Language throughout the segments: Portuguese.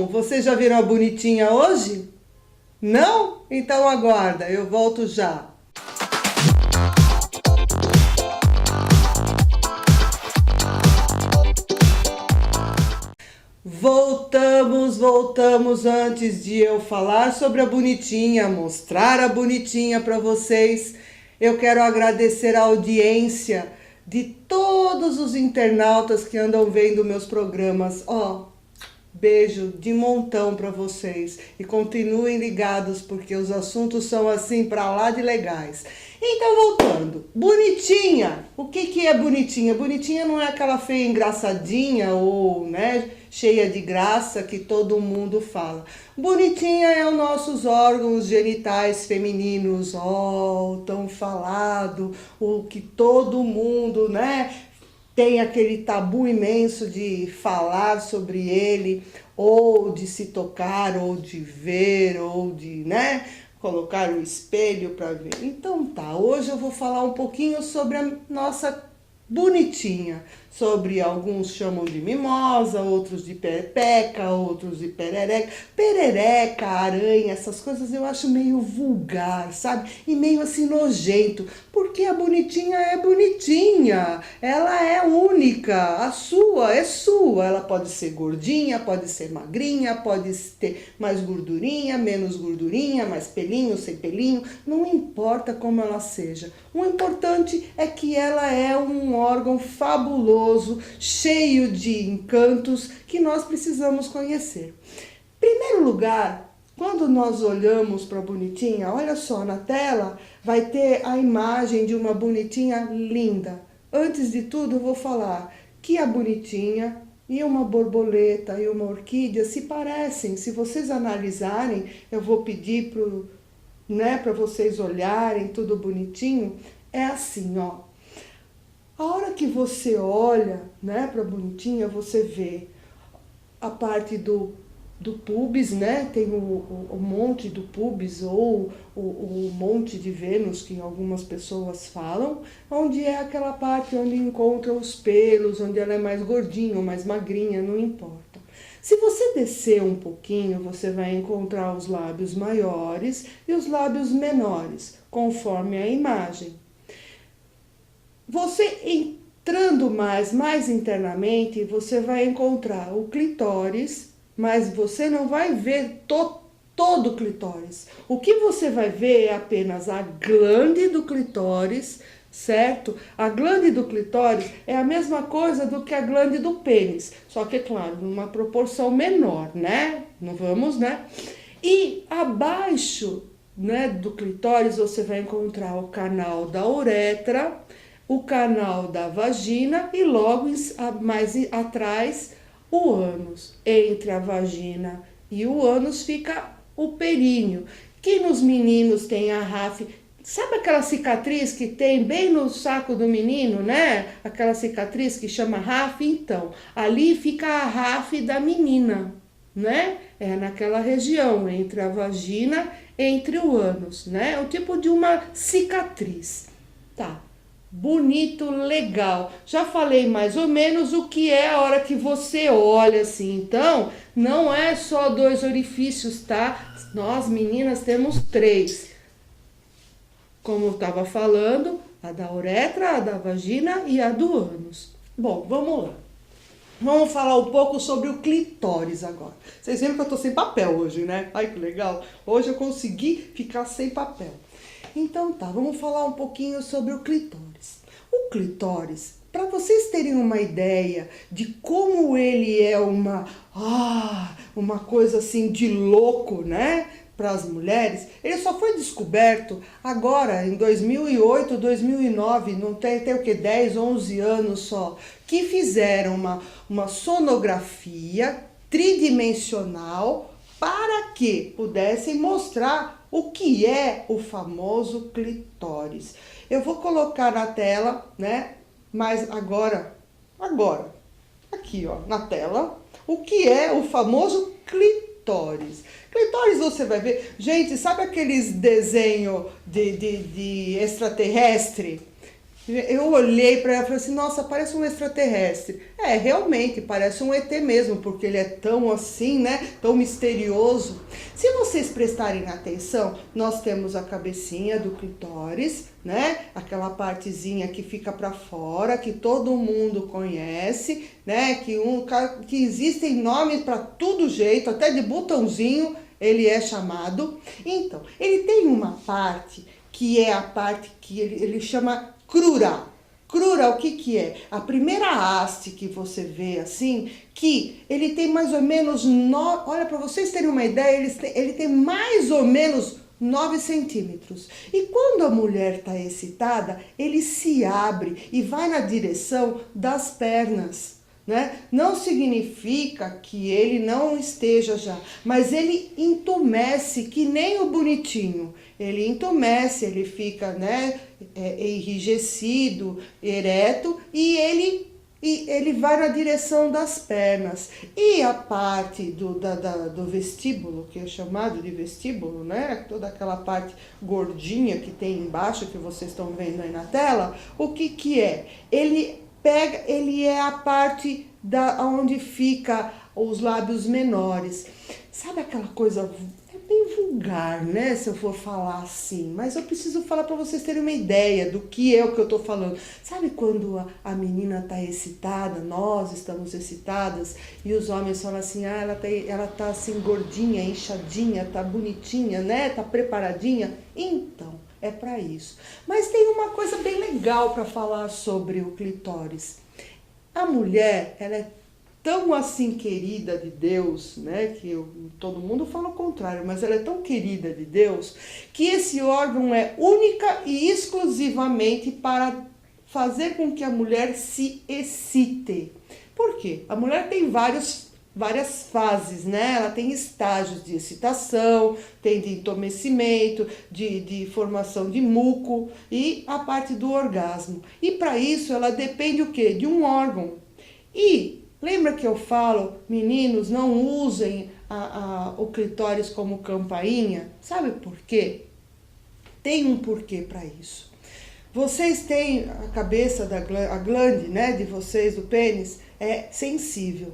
então, vocês já viram a bonitinha hoje? Não? Então aguarda, eu volto já. Voltamos antes de eu falar sobre a bonitinha, mostrar a bonitinha para vocês. Eu quero agradecer a audiência de todos os internautas que andam vendo meus programas. Beijo de montão para vocês e continuem ligados porque os assuntos são assim para lá de legais. Então voltando, bonitinha, o que é bonitinha? Bonitinha não é aquela feia engraçadinha ou cheia de graça que todo mundo fala. Bonitinha é os nossos órgãos genitais femininos, tão falado, o que todo mundo, tem aquele tabu imenso de falar sobre ele, ou de se tocar, ou de ver, ou de, colocar o espelho para ver. Então tá, hoje eu vou falar um pouquinho sobre a nossa bonitinha, sobre alguns chamam de mimosa, outros de perepeca, outros de perereca. Perereca, aranha, essas coisas eu acho meio vulgar, sabe? E meio assim nojento, porque a bonitinha é bonitinha, ela é única, a sua é sua, ela pode ser gordinha, pode ser magrinha, pode ter mais gordurinha, menos gordurinha, mais pelinho, sem pelinho, não importa como ela seja. O importante é que ela é um órgão fabuloso, cheio de encantos que nós precisamos conhecer. Em primeiro lugar, quando nós olhamos para a bonitinha, olha só, na tela vai ter a imagem de uma bonitinha linda. Antes de tudo, eu vou falar que a bonitinha e uma borboleta e uma orquídea se parecem. Se vocês analisarem, eu vou pedir para vocês olharem tudo bonitinho. É assim, A hora que você olha, para a bonitinha, você vê a parte do pubis, tem o monte do pubis ou o monte de Vênus, que algumas pessoas falam, onde é aquela parte onde encontra os pelos, onde ela é mais gordinha ou mais magrinha, não importa. Se você descer um pouquinho, você vai encontrar os lábios maiores e os lábios menores, conforme a imagem. Você entrando mais internamente, você vai encontrar o clitóris, mas você não vai ver todo o clitóris. O que você vai ver é apenas a glande do clitóris, certo? A glande do clitóris é a mesma coisa do que a glande do pênis, só que, claro, numa proporção menor, Não vamos, E abaixo, do clitóris você vai encontrar o canal da uretra, o canal da vagina e logo mais atrás o ânus. Entre a vagina e o ânus fica o períneo, que nos meninos tem a RAF. Sabe aquela cicatriz que tem bem no saco do menino, Aquela cicatriz que chama RAF? Então, ali fica a RAF da menina, É naquela região, entre a vagina, entre o ânus, O tipo de uma cicatriz. Tá. Bonito, legal. Já falei mais ou menos o que é a hora que você olha assim. Então, não é só 2 orifícios, tá? Nós, meninas, temos 3. Como eu estava falando, a da uretra, a da vagina e a do ânus. Bom, vamos lá. Vamos falar um pouco sobre o clitóris agora. Vocês viram que eu tô sem papel hoje, Ai, que legal. Hoje eu consegui ficar sem papel. Então tá, vamos falar um pouquinho sobre o clitóris. O clitóris, para vocês terem uma ideia de como ele é uma coisa assim de louco, para as mulheres, ele só foi descoberto agora em 2008, 2009, não tem o que, 10, 11 anos só, que fizeram uma sonografia tridimensional para que pudessem mostrar o que é o famoso clitóris. Eu vou colocar na tela, mas agora, aqui, na tela, o que é o famoso clitóris. Clitóris você vai ver, gente, sabe aqueles desenhos de extraterrestre? Eu olhei para ela e falei assim, nossa, parece um extraterrestre. É, realmente, parece um ET mesmo, porque ele é tão assim, né, tão misterioso. Se vocês prestarem atenção, nós temos a cabecinha do clitóris, né, aquela partezinha que fica para fora, que todo mundo conhece, né, que existem nomes para todo jeito, até de botãozinho ele é chamado. Então, ele tem uma parte que é a parte que ele chama crura. Crura, o que que é? A primeira haste que você vê assim, que ele tem mais ou menos, olha, para vocês terem uma ideia, ele tem mais ou menos 9 centímetros. E quando a mulher está excitada, ele se abre e vai na direção das pernas. Né? Não significa que ele não esteja já, mas ele entumece que nem o bonitinho. Ele entumece, ele fica, né, enrijecido, ereto e ele vai na direção das pernas. E a parte do vestíbulo, que é chamado de vestíbulo, né? Toda aquela parte gordinha que tem embaixo, que vocês estão vendo aí na tela, o que que é? Ele é a parte onde fica os lábios menores. Sabe aquela coisa, é bem vulgar, né, se eu for falar assim, mas eu preciso falar para vocês terem uma ideia do que é o que eu tô falando. Sabe quando a menina tá excitada, nós estamos excitadas, e os homens falam assim, ah, ela tá assim gordinha, inchadinha, tá bonitinha, né, tá preparadinha? Então, é para isso. Mas tem uma coisa bem legal para falar sobre o clitóris. A mulher, ela é tão assim querida de Deus, né, todo mundo fala o contrário, mas ela é tão querida de Deus, que esse órgão é única e exclusivamente para fazer com que a mulher se excite. Por quê? A mulher tem várias fases, né? Ela tem estágios de excitação, tem de entumecimento, de formação de muco e a parte do orgasmo. E para isso ela depende o quê? De um órgão. E lembra que eu falo, meninos, não usem o clitóris como campainha? Sabe por quê? Tem um porquê para isso. Vocês têm a cabeça a glande, né, de vocês, do pênis, é sensível.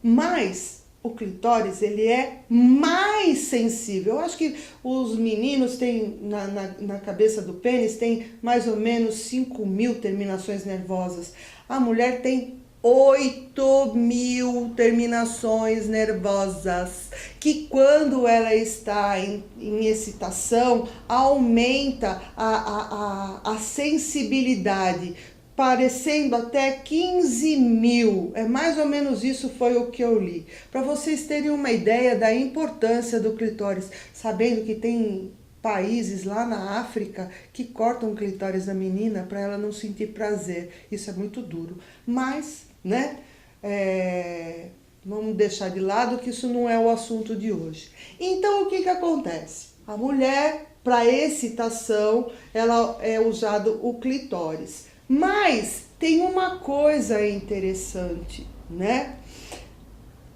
Mas o clitóris, ele é mais sensível. Eu acho que os meninos têm, na cabeça do pênis, tem mais ou menos 5.000 terminações nervosas. A mulher tem 8.000 terminações nervosas, que quando ela está em excitação, aumenta a sensibilidade, parecendo até 15.000. É mais ou menos isso foi o que eu li. Para vocês terem uma ideia da importância do clitóris, sabendo que tem países lá na África que cortam o clitóris da menina para ela não sentir prazer. Isso é muito duro. Mas, né, vamos deixar de lado que isso não é o assunto de hoje. Então, o que que acontece? A mulher, para excitação, ela é usado o clitóris. Mas tem uma coisa interessante, né?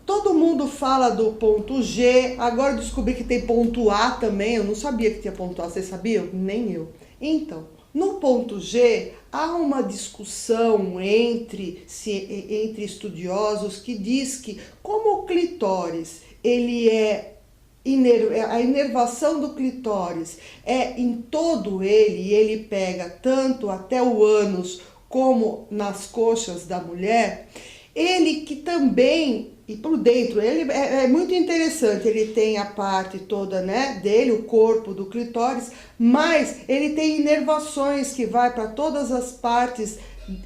Todo mundo fala do ponto G, agora eu descobri que tem ponto A também, eu não sabia que tinha ponto A, vocês sabiam? Nem eu. Então, no ponto G, há uma discussão entre estudiosos que diz que como o clitóris, ele a inervação do clitóris é em todo ele, e ele pega tanto até o ânus como nas coxas da mulher, ele que também, e por dentro, ele é muito interessante, ele tem a parte toda, né, dele, o corpo do clitóris, mas ele tem inervações que vai para todas as partes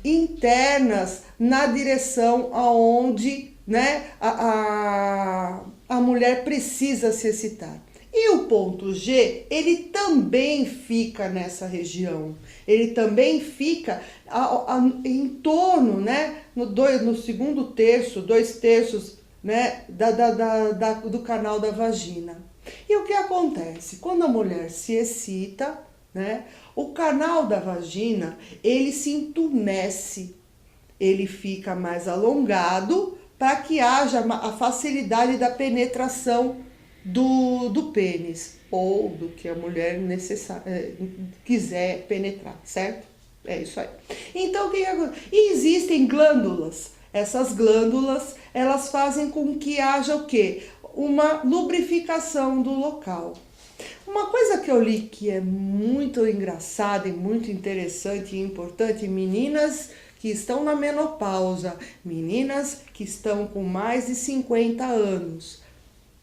internas na direção aonde, né, a mulher precisa se excitar. E o ponto G, ele também fica nessa região. Ele também fica em torno, né, no segundo terço, 2/3, né, do canal da vagina. E o que acontece? Quando a mulher se excita, né, o canal da vagina, ele se entumece, ele fica mais alongado para que haja a facilidade da penetração do pênis ou do que a mulher quiser penetrar, certo? É isso aí. Então, o que acontece? E existem glândulas. Essas glândulas, elas fazem com que haja o quê? Uma lubrificação do local. Uma coisa que eu li que é muito engraçada e muito interessante e importante, meninas que estão na menopausa, meninas que estão com mais de 50 anos,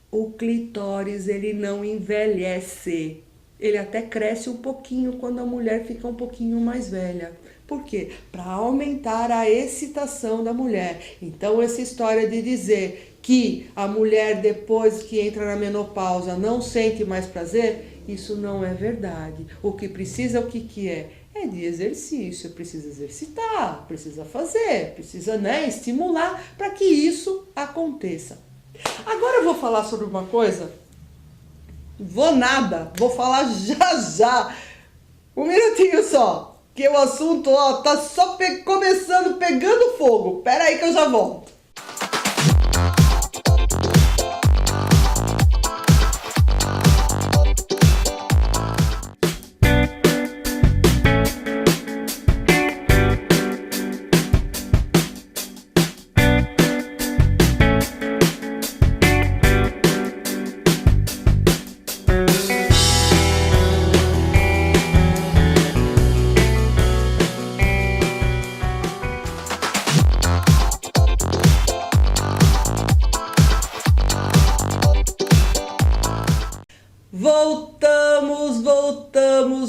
o clitóris ele não envelhece. Ele até cresce um pouquinho quando a mulher fica um pouquinho mais velha. Por quê? Para aumentar a excitação da mulher. Então, essa história de dizer que a mulher, depois que entra na menopausa, não sente mais prazer, isso não é verdade. O que precisa, o que é? É de exercício, precisa exercitar, precisa fazer, precisa, estimular para que isso aconteça. Agora eu vou falar sobre uma coisa. Vou nada, vou falar já. Um minutinho só, que o assunto tá só começando, pegando fogo. Pera aí que eu já volto.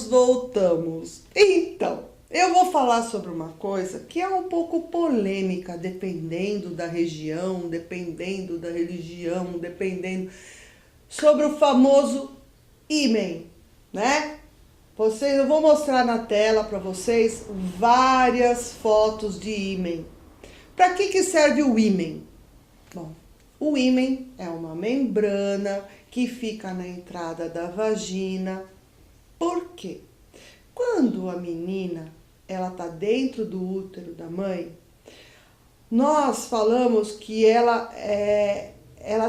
Voltamos. Então, eu vou falar sobre uma coisa que é um pouco polêmica, dependendo da região, dependendo da religião, dependendo sobre o famoso ímen, né? Eu vou mostrar na tela para vocês várias fotos de ímen. Para que serve o ímen? Bom, o ímen é uma membrana que fica na entrada da vagina. Por quê? Quando a menina ela tá dentro do útero da mãe, nós falamos que ela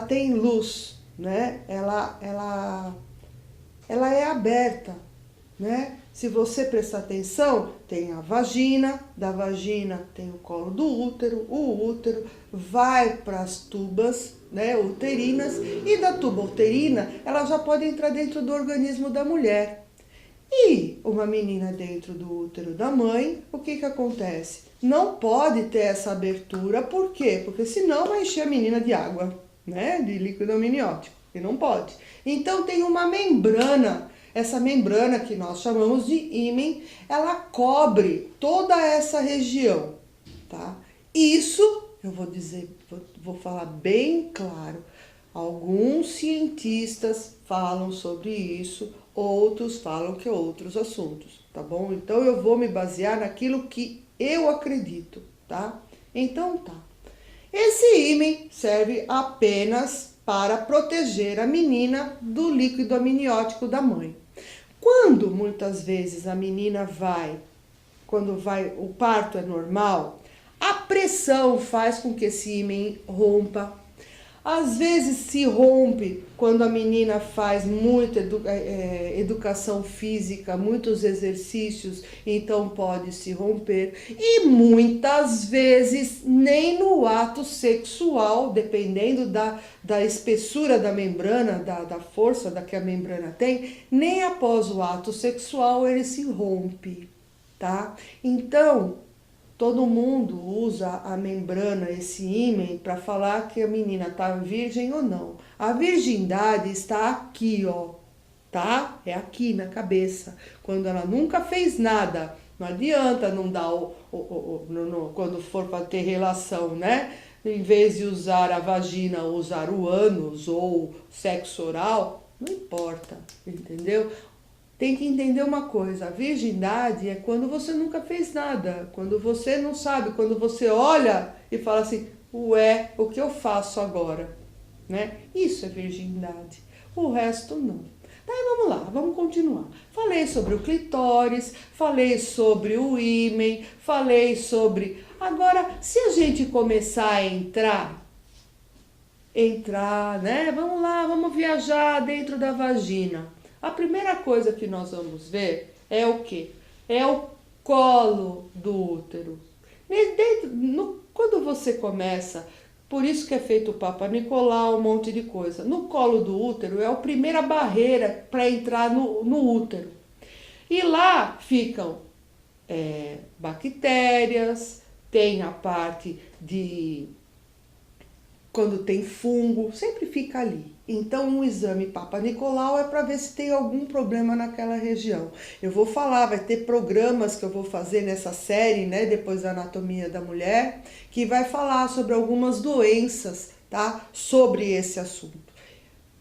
tem luz, né? Ela é aberta, né? Se você prestar atenção, tem a vagina, da vagina tem o colo do útero, o útero vai para as tubas, né, uterinas, e da tuba uterina ela já pode entrar dentro do organismo da mulher. E uma menina dentro do útero da mãe, o que acontece? Não pode ter essa abertura, por quê? Porque senão vai encher a menina de água, né, de líquido amniótico, e não pode. Então tem uma membrana. Essa membrana que nós chamamos de ímen, ela cobre toda essa região, tá? Isso, eu vou dizer, vou falar bem claro, alguns cientistas falam sobre isso, outros falam que é outros assuntos, tá bom? Então eu vou me basear naquilo que eu acredito, tá? Então tá. Esse ímen serve apenas para proteger a menina do líquido amniótico da mãe. Quando muitas vezes a menina o parto é normal, a pressão faz com que esse ímen rompa. Às vezes se rompe quando a menina faz muita educação física, muitos exercícios, então pode se romper. E muitas vezes nem no ato sexual, dependendo da espessura da membrana, da força que a membrana tem, nem após o ato sexual ele se rompe, tá? Então, todo mundo usa a membrana, esse ímen, para falar que a menina está virgem ou não. A virgindade está aqui, ó, tá? É aqui na cabeça. Quando ela nunca fez nada, não adianta não dar quando for para ter relação, né? Em vez de usar a vagina, usar o ânus ou sexo oral, não importa, entendeu? Tem que entender uma coisa, a virgindade é quando você nunca fez nada, quando você não sabe, quando você olha e fala assim, ué, o que eu faço agora? Né? Isso é virgindade, o resto não. Daí vamos lá, vamos continuar. Falei sobre o clitóris, falei sobre o ímen, falei sobre... Agora, se a gente começar a entrar, né? Vamos lá, vamos viajar dentro da vagina. A primeira coisa que nós vamos ver é o quê? É colo do útero. Quando você começa, por isso que é feito o Papa Nicolau, um monte de coisa. No colo do útero é a primeira barreira para entrar no útero. E lá ficam bactérias, tem a parte de quando tem fungo, sempre fica ali. Então, um exame Papa Nicolau é para ver se tem algum problema naquela região. Eu vou falar, vai ter programas que eu vou fazer nessa série, né, depois da anatomia da mulher, que vai falar sobre algumas doenças, tá, sobre esse assunto.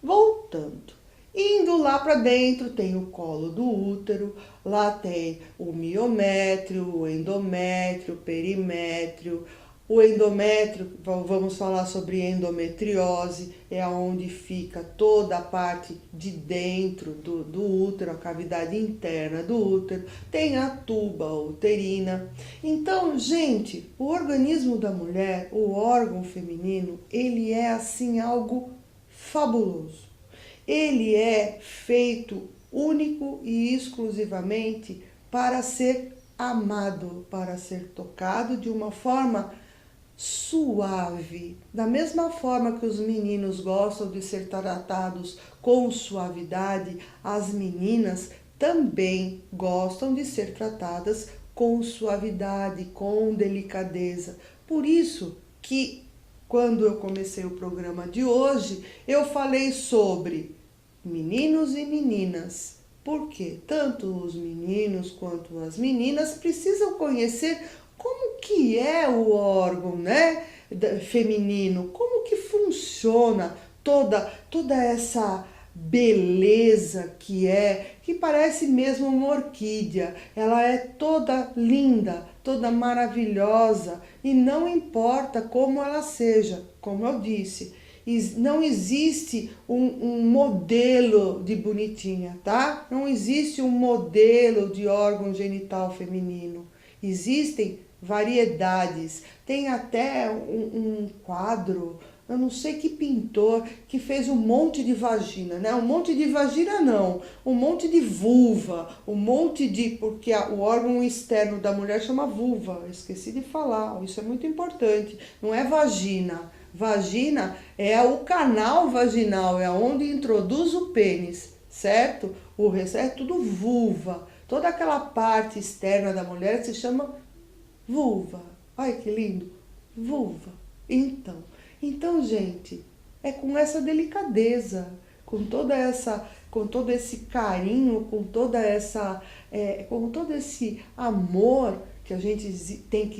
Voltando. Indo lá para dentro, tem o colo do útero, lá tem o miométrio, o endométrio, o perimétrio. O endométrio, vamos falar sobre endometriose, é onde fica toda a parte de dentro do útero, a cavidade interna do útero, tem a tuba uterina. Então, gente, o organismo da mulher, o órgão feminino, ele é assim algo fabuloso. Ele é feito único e exclusivamente para ser amado, para ser tocado de uma forma suave. Da mesma forma que os meninos gostam de ser tratados com suavidade, as meninas também gostam de ser tratadas com suavidade, com delicadeza. Por isso que quando eu comecei o programa de hoje, eu falei sobre meninos e meninas. Porque tanto os meninos quanto as meninas precisam conhecer como que é o órgão, né, feminino, como que funciona toda essa beleza que parece mesmo uma orquídea. Ela é toda linda, toda maravilhosa e não importa como ela seja, como eu disse. Não existe um modelo de bonitinha, tá? Não existe um modelo de órgão genital feminino. Existem variedades. Tem até um quadro, eu não sei que pintor, que fez um monte de vagina, né? Um monte de vagina não, um monte de vulva, um monte de... Porque o órgão externo da mulher chama vulva, eu esqueci de falar, isso é muito importante, não é vagina. Vagina é o canal vaginal, é onde introduz o pênis, certo? O resto é tudo vulva. Toda aquela parte externa da mulher se chama vulva. Ai, que lindo! Vulva. Então, gente, é com essa delicadeza, com todo esse carinho, com todo esse amor que a gente tem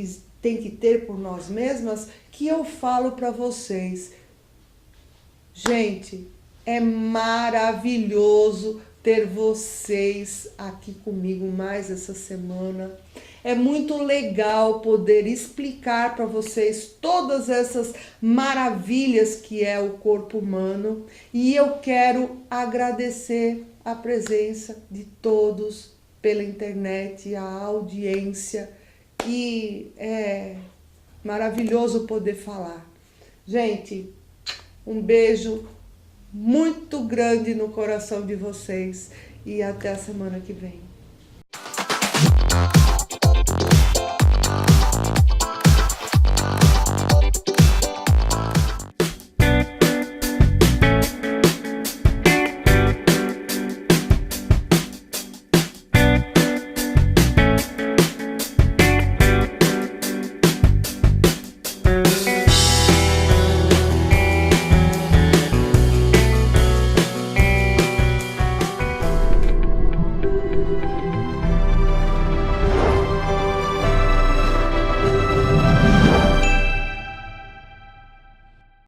que ter por nós mesmas, que eu falo para vocês. Gente, é maravilhoso ter vocês aqui comigo mais essa semana. É muito legal poder explicar para vocês todas essas maravilhas que é o corpo humano. E eu quero agradecer a presença de todos pela internet, a audiência. E é maravilhoso poder falar. Gente, um beijo muito grande no coração de vocês e até a semana que vem.